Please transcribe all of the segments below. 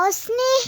Haus nih.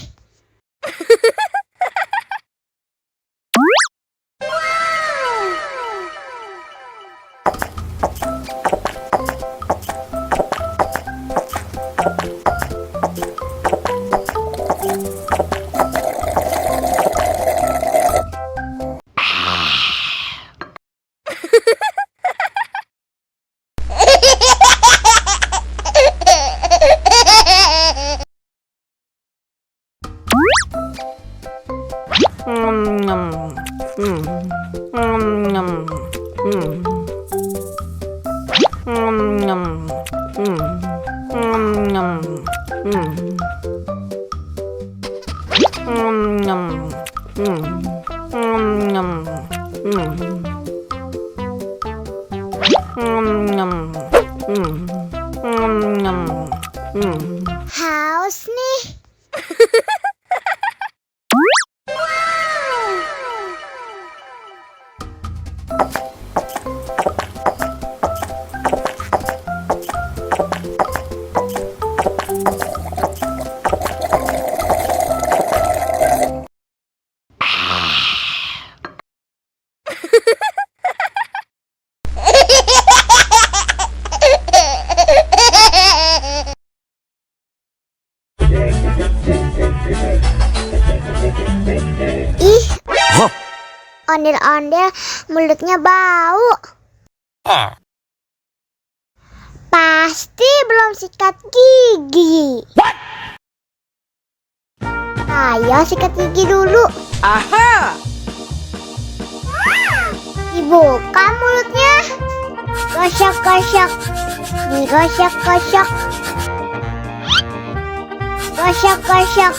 Haus nih. Ih, ondel-ondel mulutnya bau. Pasti belum sikat gigi. Ayo sikat gigi dulu. Aha! Dibuka mulutnya. Gosok-gosok. Digosok-gosok. Gosok-gosok.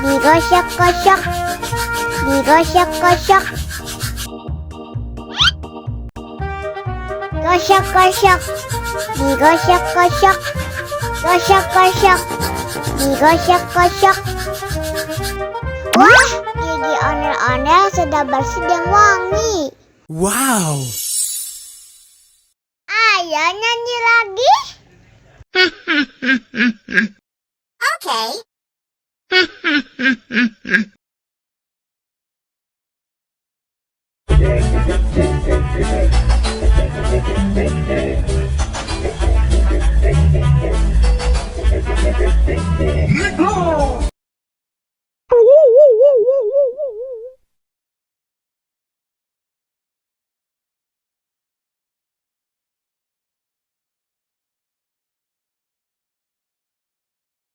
Digosok-gosok. Digosok-gosok. Gosok-gosok. Digosok-gosok. Gosok-gosok. Digosok-gosok. Wah, gigi ondel-ondel sudah bersih dan wangi. Wow! Ayo nyanyi lagi. Oke.